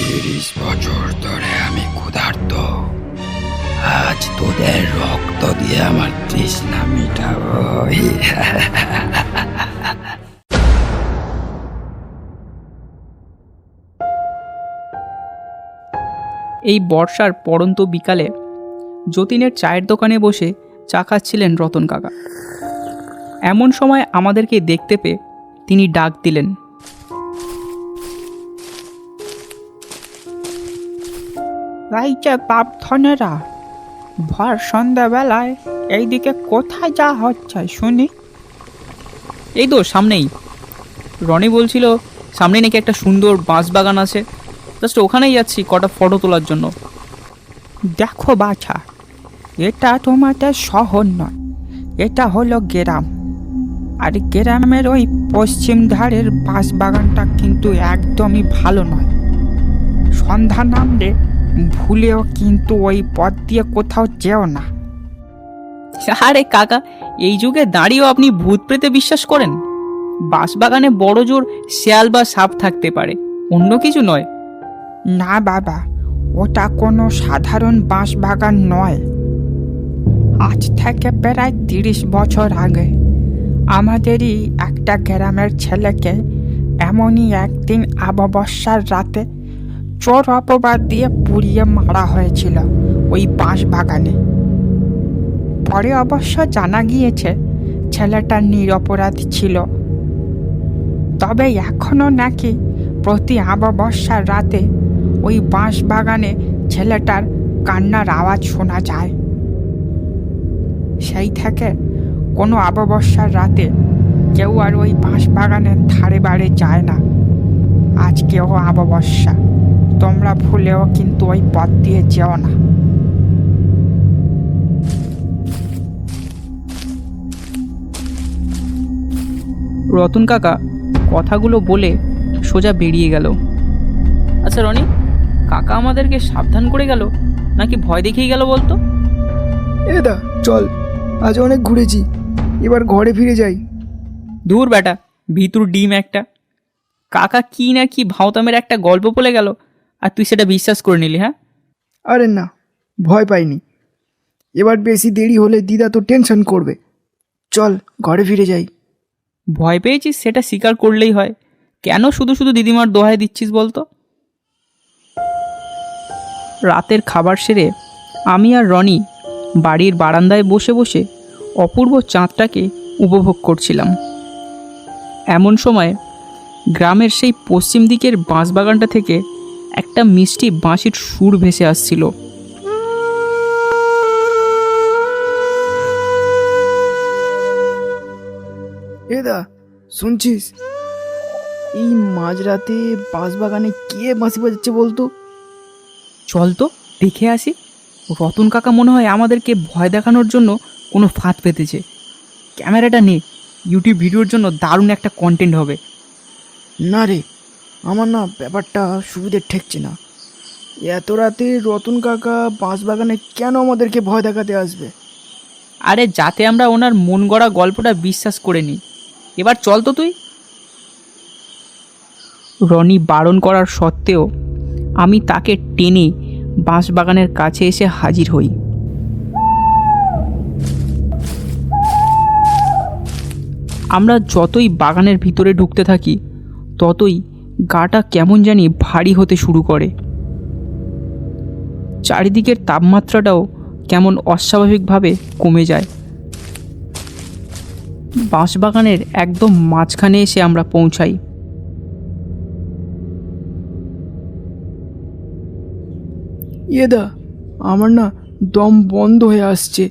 30 বছর ধরে আমি ক্ষুধার্ত। আজ তোদের রক্ত দিয়ে আমার তৃষ্ণা মিটাবো। এই বর্ষার পড়ন্ত বিকালে যতীনের চায়ের দোকানে বসে চা খাচ্ছিলেন রতন কাকা। এমন সময় আমাদেরকে দেখতে পেয়ে তিনি ডাক দিলেন। এই যে বাপধনেরা, ভর সন্ধ্যাবেলায় এইদিকে কোথায় যা হচ্ছে শুনি? এই তো সামনেই, রনি বলছিল সামনে নাকি একটা সুন্দর বাঁশবাগান আছে, জাস্ট ওখানেই যাচ্ছি কটা ফটো তোলার জন্য। দেখো বাছা, এটা তোমাদের শহর নয়, এটা হলো গ্রাম। আর গ্রামের ওই পশ্চিম ধারের বাঁশবাগানটা কিন্তু একদমই ভালো নয়। সন্ধ্যা নামলে ভুলেও কিন্তু ওই পথ দিয়ে কোথাও যেও না। আরে কাকা, এই যুগে দাঁড়িয়েও আপনি ভূত প্রেতে বিশ্বাস করেন? বাঁশবাগানে বড় জোর শেয়াল বা সাপ থাকতে পারে, অন্য কিছু নয়। না বাবা, ওটা কোনো সাধারণ বাঁশবাগান নয়। আজ থেকে প্রায় 30 বছর আগে আমাদেরই একটা গ্রামের ছেলেকে এমনই একদিন অমাবস্যার রাতে চোর অপবাদ দিয়ে পুড়িয়ে মারা হয়েছিল ওই বাঁশবাগানে। পরে অবশ্য জানা গিয়েছে ছেলেটা নিরপরাধ ছিল। তবে এখনও নাকি প্রতি অমাবস্যার রাতে ওই বাঁশবাগানে ছেলেটার কান্নার আওয়াজ শোনা যায়। সেই থেকে কোনো অমাবস্যার রাতে কেউ আর ওই বাঁশবাগানের ধারে বাড়ে যায় না। আজকেও অমাবস্যা, তোমরা ভুলেও কিন্তু ওই পথ দিয়ে যেও না। রতন কাকা কথাগুলো বলে সোজা বেরিয়ে গেল। আচ্ছা রনি, কাকা আমাদেরকে সাবধান করে গেল নাকি ভয় দেখিয়ে গেল বলতো? দা চল, আজ অনেক ঘুরেছি, এবার ঘরে ফিরে যাই। দূর বেটা, ভিতর ডিম একটা। কাকা কি না কি ভাওতামের একটা গল্প বলে গেল আর তুই সেটা বিশ্বাস করে নিলি? হ্যাঁ আরে না, ভয় পাইনি। এবার বেশি দেরি হলে দিদা তো টেনশন করবে। চল ঘরে ফিরে যাই। ভয় পেয়েছিস সেটা স্বীকার করলেই হয়, কেন শুধু শুধু দিদিমার দোহাই দিচ্ছিস বলতো? রাতের খাবার সেরে আমি আর রনি বাড়ির বারান্দায় বসে বসে অপূর্ব চাঁদটাকে উপভোগ করছিলাম। এমন সময় গ্রামের সেই পশ্চিম দিকের বাঁশবাগানটা থেকে একটা মিষ্টি বাঁশির সুর ভেসে আসছিল। দা শুনছিস? এই মাঝরাতে বাঁশবাগানে কে বাঁশি বাজাচ্ছে বলতো? চল তো দেখে আসি। রতন কাকা মনে হয় আমাদেরকে ভয় দেখানোর জন্য কোনো ফাঁদ পেতেছে। ক্যামেরাটা নে, ইউটিউব ভিডিওর জন্য দারুণ একটা কন্টেন্ট হবে। না রে, আমার না ব্যাপারটা সুবিধে ঠেকছে না। এত রাতে রতন কাকা বাঁশবাগানে কেন আমাদেরকে ভয় দেখাতে আসবে? আরে যাতে আমরা ওনার মন গড়া গল্পটা বিশ্বাস করে নিই। এবার চল তো তুই। রনি বারণ করার সত্ত্বেও আমি তাকে টেনে বাঁশবাগানের কাছে এসে হাজির হই। আমরা যতই বাগানের ভিতরে ঢুকতে থাকি ততই গাটা কেমন জানি ভারী হতে শুরু করে। চারিদিকের তাপমাত্রাটাও কেমন অস্বাভাবিকভাবে কমে যায়। বাঁশবাগানের একদম মাঝখানে এসে আমরা পৌঁছাই। দা, আমার না দম বন্ধ হয়ে আসছে।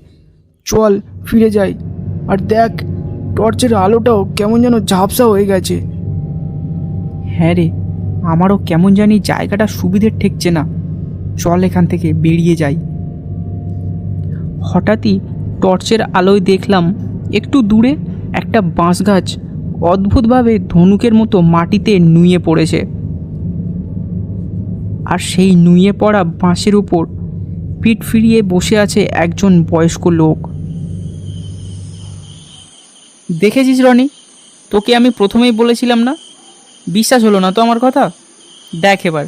চল ফিরে যাই। আর দেখ, টর্চের আলোটাও কেমন যেন ঝাপসা হয়ে গেছে। হ্যাঁ রে, আমারও কেমন জানি জায়গাটা সুবিধে ঠেকছে না। চল এখান থেকে বেরিয়ে যাই। হঠাৎই টর্চের আলোয় দেখলাম একটু দূরে একটা বাঁশ গাছ অদ্ভুতভাবে ধনুকের মতো মাটিতে নুয়ে পড়েছে। আর সেই নুয়ে পড়া বাঁশের উপর পিঠ ফিরিয়ে বসে আছে একজন বয়স্ক লোক। দেখেছিস রনি, তোকে আমি প্রথমেই বলেছিলাম না? বিশ্বাস হলো না তো আমার কথা? দেখ এবার।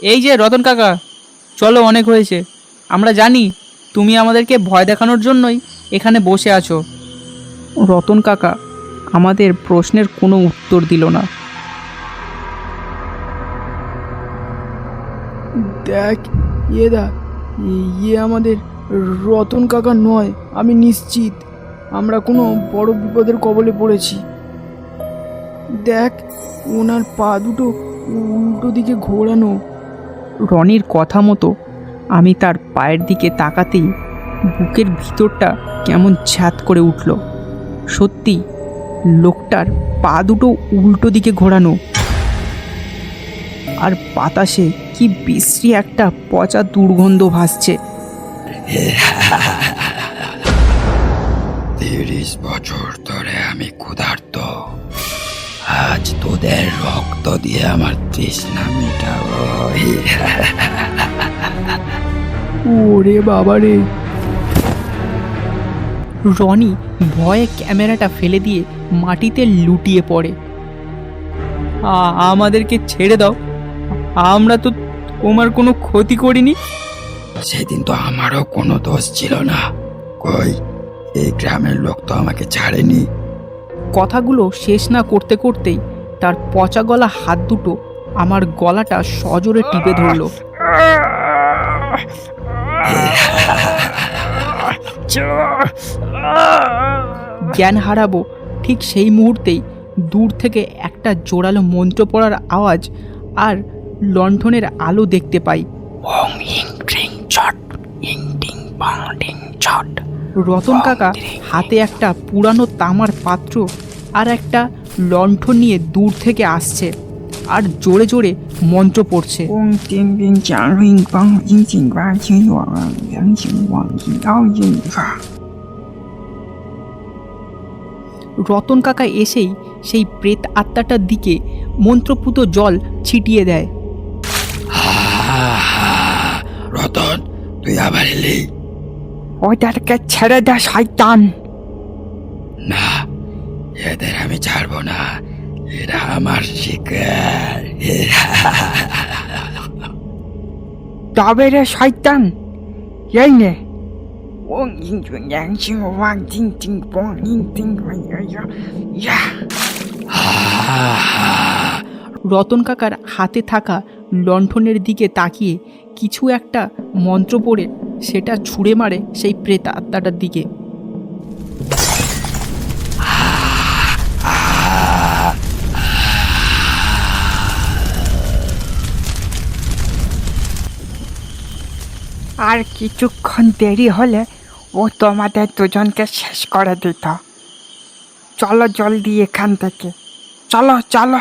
এই যে রতন কাকা, চলো, অনেক হয়েছে। আমরা জানি তুমি আমাদেরকে ভয় দেখানোর জন্যই এখানে বসে আছো। রতন কাকা আমাদের প্রশ্নের কোনো উত্তর দিল না। দেখ ইয়েদা, ইয়ে আমাদের রতন কাকা নয়, আমি নিশ্চিত আমরা কোনো বড় বিপদের কবলে পড়েছি। দেখ, ওনার পা দুটো উল্টো দিকে ঘোরানো। রনির কথা মতো আমি তার পায়ের দিকে তাকাতেই বুকের ভিতরটা কেমন ছ্যাদ করে উঠল। সত্যি লোকটার পা দুটো উল্টো দিকে ঘোরানো, আর বাতাসে কি বিশ্রী একটা পচা দুর্গন্ধ ভাসছে। 30 বছর ধরে আমি ক্ষুধার্ত, আজ তোদের রক্ত দিয়ে আমার তৃষ্ণা মেটাবো। ওরে বাবা রে! রনি ভয়ে ক্যামেরাটা ফেলে দিয়ে মাটিতে লুটিয়ে পড়ে। আমাদেরকে ছেড়ে দাও, আমরা তো তোমার কোনো ক্ষতি করিনি। সেদিন তো আমারও কোনো দোষ ছিল না, কই এই গ্রামের লোক তো আমাকে ছাড়েনি। কথাগুলো শেষ না করতে করতেই তার পচা গলা হাত দুটো আমার গলাটা সজোরে টিপে ধরল। জ্ঞান হারাবো ঠিক সেই মুহূর্তেই দূর থেকে একটা জোরালো মন্ত্র পড়ার আওয়াজ আর লণ্ঠনের আলো দেখতে পাই। ওং ইং ক্রিং চট ইং টিং বং টিং চট। রতন কাকা হাতে একটা পুরানো তামার পাত্র আর একটা লণ্ঠন নিয়ে দূর থেকে আসছে আর জোরে জোরে মন্ত্র পড়ছে। 嗡叮叮响铃邦，应景关情网，良情网应到应法。 রতন কাকা এসেই সেই প্রেত আত্মাটার দিকে মন্ত্রপুত জল ছিটিয়ে দেয়। রতন, তুই আবার এলি? ওদেরকে ছেড়ে দে শয়তান! না, এদের আমি ছাড়বো না, এরা আমার শিকার। তবে রে শয়তান, এই নে। ওং ইং良心网叮叮邦应叮呀！ রতন কাকার হাতে থাকা লণ্ঠনের দিকে তাকিয়ে কিছু একটা মন্ত্র পড়ে সেটা ছুঁড়ে মারে সেই প্রেত আত্মাটার দিকে। আর কিছুক্ষণ দেরি হলে ও তোমাদের দুজনকে শেষ করে দিত। চলো জলদি এখান থেকে, চলো চলো।